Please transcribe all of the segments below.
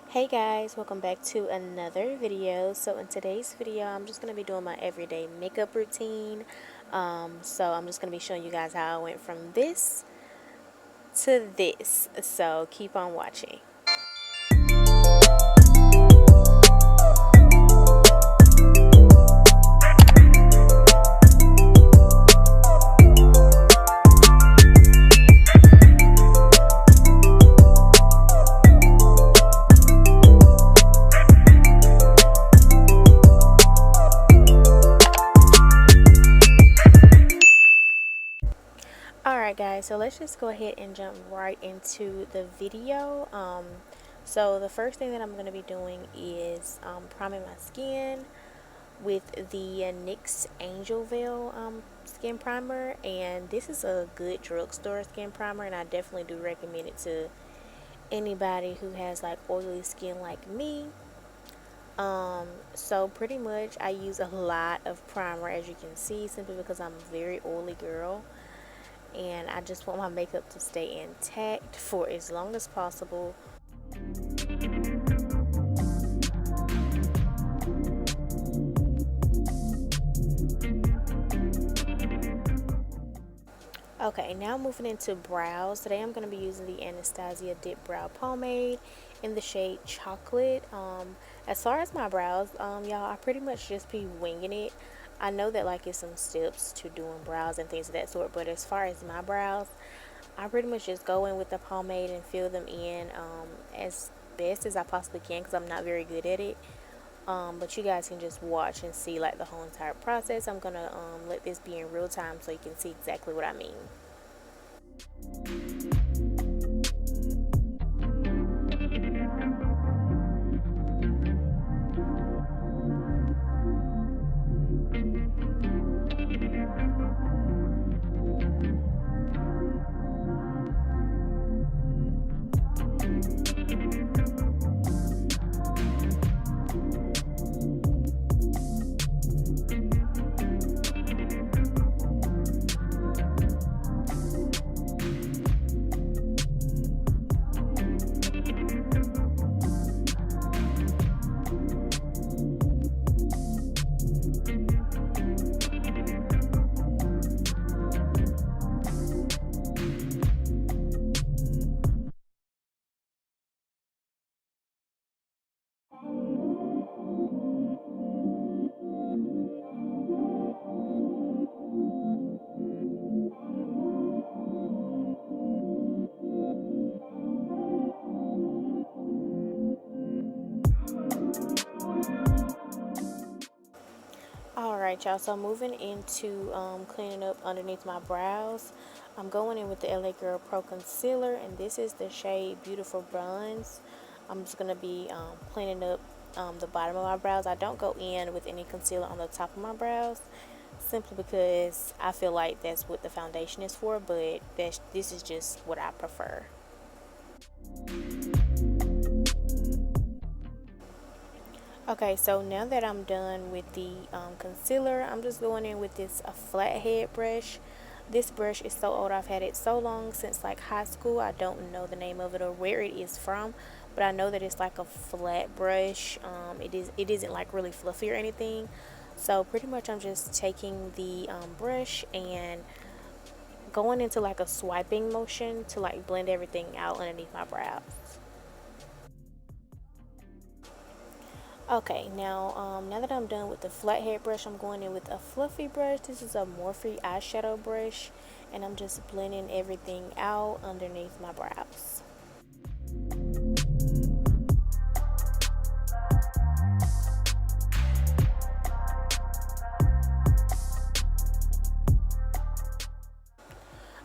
Hey guys, welcome back to another video. So in today's video, I'm just going to be doing my everyday makeup routine. So I'm just going to be showing you guys how I went from this to this. So keep on watching. Alright guys, so let's just go ahead and jump right into the video. So the first thing that I'm going to be doing is priming my skin with the NYX Angel Veil skin primer, and this is a good drugstore skin primer, and I definitely do recommend it to anybody who has like oily skin like me. So pretty much I use a lot of primer, as you can see, simply because I'm a very oily girl and I just want my makeup to stay intact for as long as possible. Okay, now moving into brows. Today I'm going to be using the Anastasia Dip Brow Pomade in the shade Chocolate. As far as my brows, y'all, I pretty much just be winging it. I know that like it's some steps to doing brows and things of that sort, but as far as my brows, I pretty much just go in with the pomade and fill them in as best as I possibly can, because I'm not very good at it. But you guys can just watch and see like the whole entire process. I'm gonna let this be in real time so you can see exactly what I mean. Alright y'all, so moving into cleaning up underneath my brows, I'm going in with the LA Girl Pro Concealer, and this is the shade Beautiful Bronze. I'm just going to be cleaning up the bottom of my brows. I don't go in with any concealer on the top of my brows, simply because I feel like that's what the foundation is for, but this is just what I prefer. Okay, so now that I'm done with the concealer, I'm just going in with this flathead brush. This brush is so old. I've had it so long, since like high school. I don't know the name of it or where it is from, but I know that it's like a flat brush. It isn't like really fluffy or anything. So pretty much I'm just taking the brush and going into like a swiping motion to like blend everything out underneath my brows. Okay, now that I'm done with the flathead brush, I'm going in with a fluffy brush. This is a Morphe eyeshadow brush, and I'm just blending everything out underneath my brows.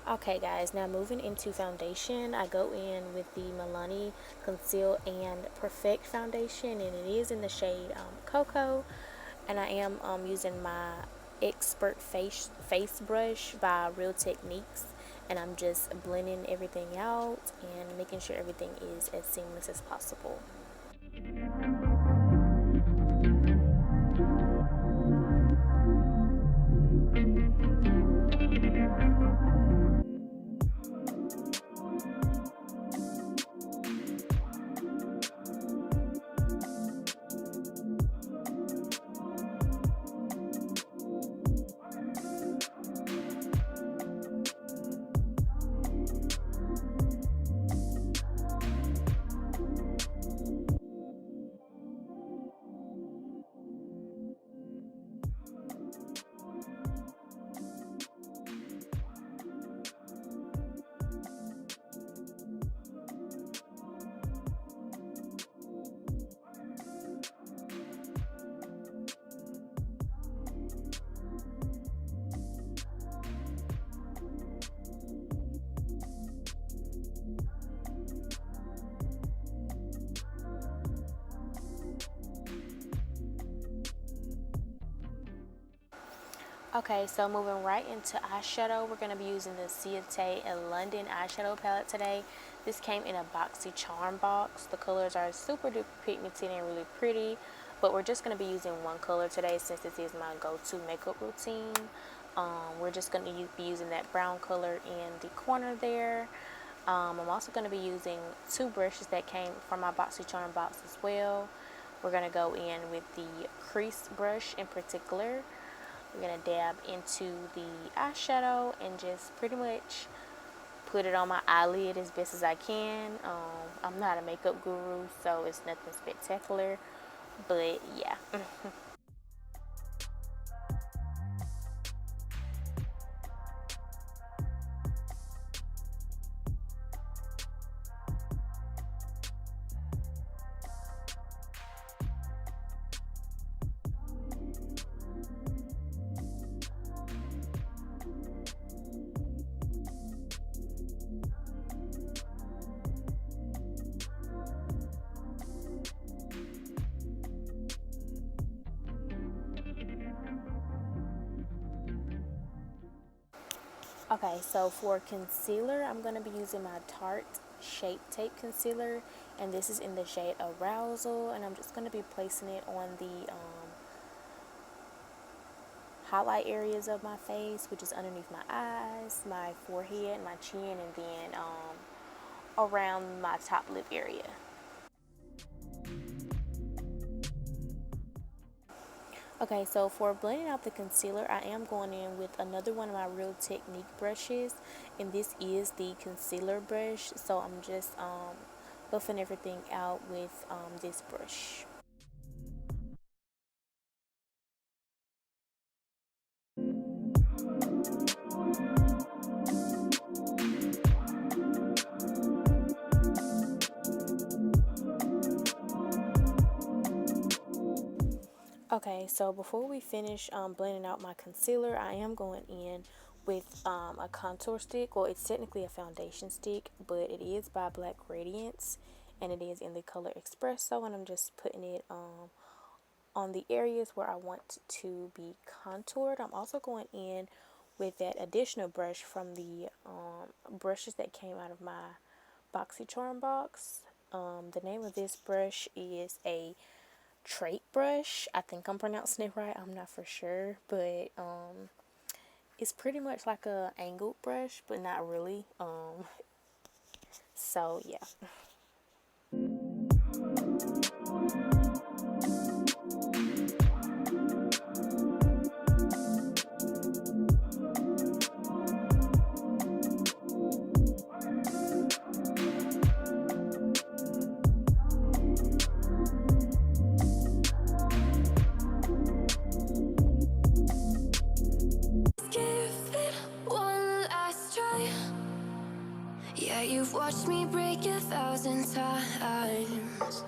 Okay guys, now moving into foundation, I go in with the Milani Conceal and Perfect foundation, and it is in the shade Cocoa, and I am using my Expert face brush by Real Techniques, and I'm just blending everything out and making sure everything is as seamless as possible. Okay, so moving right into eyeshadow, we're going to be using the Ciate London eyeshadow palette today. This came in a boxy charm box. The colors are super duper pigmented and really pretty, but we're just going to be using one color today since this is my go-to makeup routine. We're just going to be using that brown color in the corner there. I'm also going to be using two brushes that came from my boxy charm box as well. We're going to go in with the crease brush in particular. I'm going to dab into the eyeshadow and just pretty much put it on my eyelid as best as I can. I'm not a makeup guru, so it's nothing spectacular, but yeah. Okay, so for concealer, I'm going to be using my Tarte Shape Tape Concealer, and this is in the shade Arousal, and I'm just going to be placing it on the highlight areas of my face, which is underneath my eyes, my forehead, my chin, and then around my top lip area. Okay, so for blending out the concealer, I am going in with another one of my Real Technique brushes, and this is the concealer brush. So I'm just buffing everything out with this brush. Okay, so before we finish blending out my concealer, I am going in with a contour stick. Well, it's technically a foundation stick, but it is by Black Radiance, and it is in the color Espresso, and I'm just putting it on the areas where I want to be contoured. I'm also going in with that additional brush from the brushes that came out of my BoxyCharm box. The name of this brush is a trait brush. I think I'm pronouncing it right. I'm not for sure, but it's pretty much like a angled brush, but not really. So yeah. Yeah, you've watched me break 1,000 times.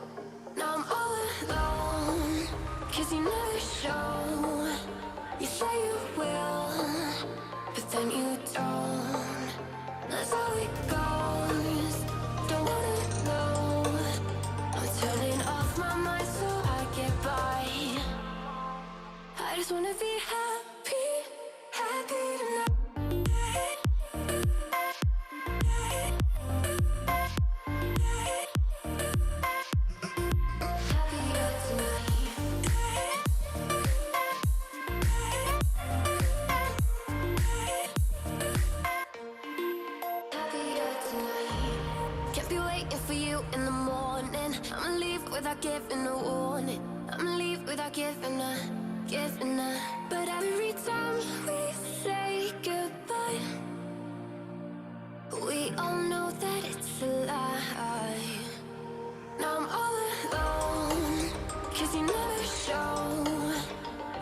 Now I'm all alone, 'cause you never show. You say you will, but then you don't. That's how it goes. Don't wanna know. I'm turning off my mind so I get by. I just wanna be happy, happy tonight. In the morning, I'ma leave without giving a warning. I'ma leave without giving a. But every time we say goodbye, we all know that it's a lie. Now I'm all alone, 'cause you never show.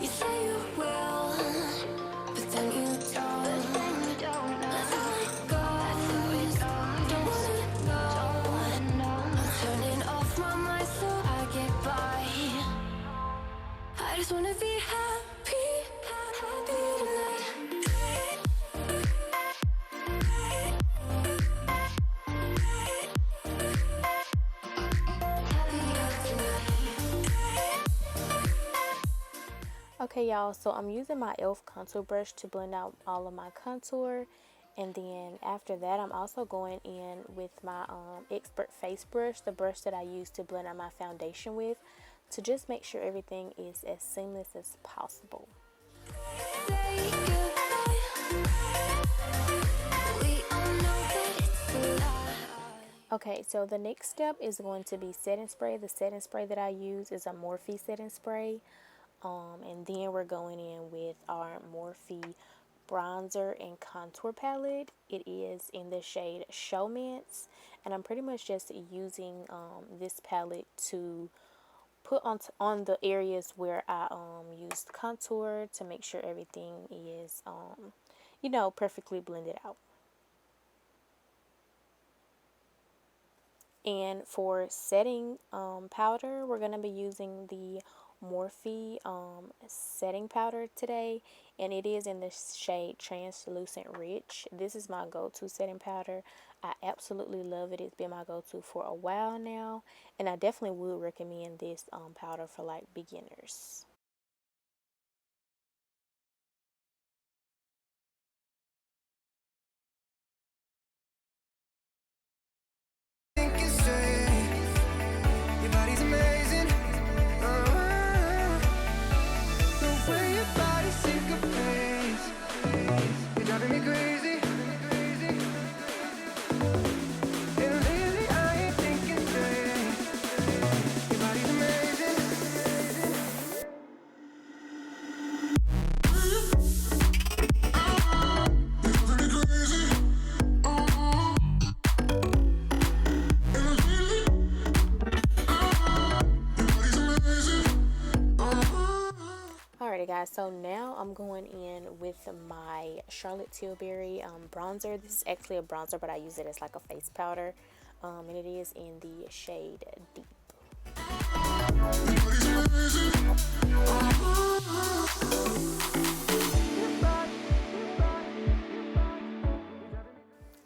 You say you will, but then you don't. That's how it goes. Don't wanna know. I'm turning off my mind so I get by. I just wanna be happy, happy tonight. Okay, y'all, so I'm using my e.l.f. contour brush to blend out all of my contour. And then after that, I'm also going in with my Expert Face brush, the brush that I use to blend out my foundation with, to just make sure everything is as seamless as possible. Okay, so the next step is going to be setting spray. The setting spray that I use is a Morphe setting spray. And then we're going in with our Morphe bronzer and contour palette. It is in the shade Showmance, and I'm pretty much just using this palette to put on the areas where I used contour to make sure everything is perfectly blended out. And for setting powder, we're going to be using the Morphe setting powder today, and it is in the shade Translucent Rich. This is my go-to setting powder. I absolutely love it. It's been my go-to for a while now, and I definitely would recommend this powder for like beginners. Alrighty guys, so now I'm going in with my Charlotte Tilbury bronzer. This is actually a bronzer, but I use it as like a face powder, and it is in the shade Deep.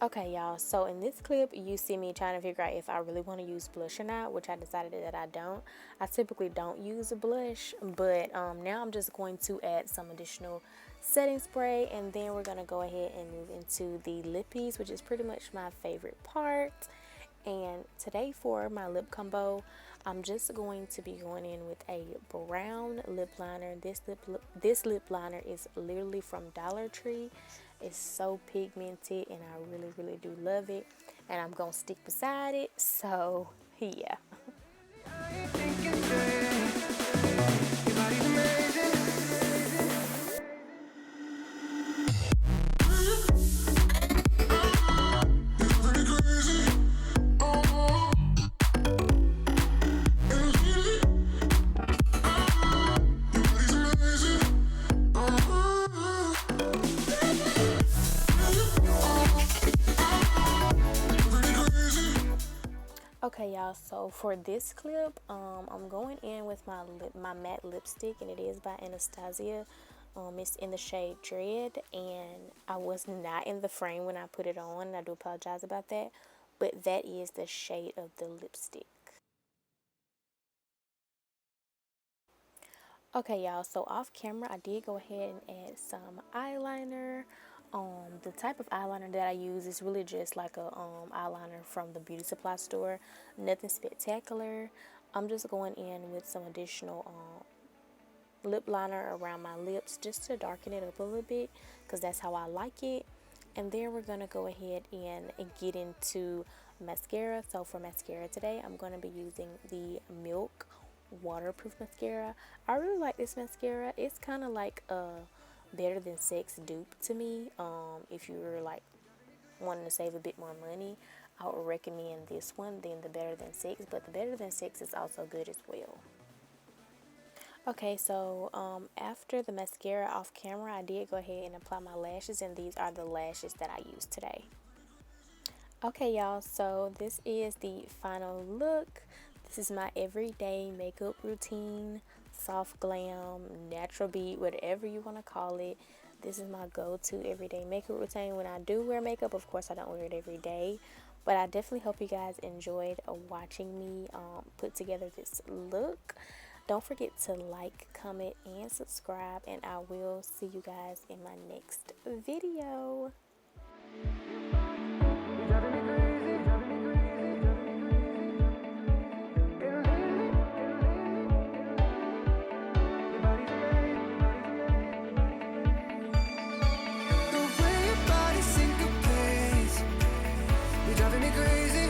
Okay, y'all, so in this clip, you see me trying to figure out if I really want to use blush or not, which I decided that I don't. I typically don't use a blush, but now I'm just going to add some additional setting spray, and then we're going to go ahead and move into the lippies, which is pretty much my favorite part. And today for my lip combo, I'm just going to be going in with a brown lip liner. This lip liner is literally from Dollar Tree. It's so pigmented, and I really, really do love it. And I'm gonna stick beside it. So yeah. Okay, y'all, so for this clip, I'm going in with my matte lipstick, and it is by Anastasia. It's in the shade Dread, and I was not in the frame when I put it on, and I do apologize about that, but that is the shade of the lipstick. Okay, y'all, so off camera, I did go ahead and add some eyeliner. The type of eyeliner that I use is really just like a eyeliner from the beauty supply store. Nothing spectacular. I'm just going in with some additional lip liner around my lips just to darken it up a little bit, because that's how I like it. And then we're going to go ahead and get into mascara. So for mascara today, I'm going to be using the Milk waterproof mascara. I really like this mascara. It's kind of like a Better Than Sex dupe to me. If you're like wanting to save a bit more money, I would recommend this one than the Better Than Sex, but the Better Than Sex is also good as well. Okay, so after the mascara off camera, I did go ahead and apply my lashes, and these are the lashes that I used today. Okay, y'all, so this is the final look. This is my everyday makeup routine, soft glam, natural beat, whatever you want to call it. This is my go-to everyday makeup routine. When I do wear makeup, of course, I don't wear it every day, but I definitely hope you guys enjoyed watching me put together this look. Don't forget to like, comment, and subscribe, and I will see you guys in my next video. Driving me crazy.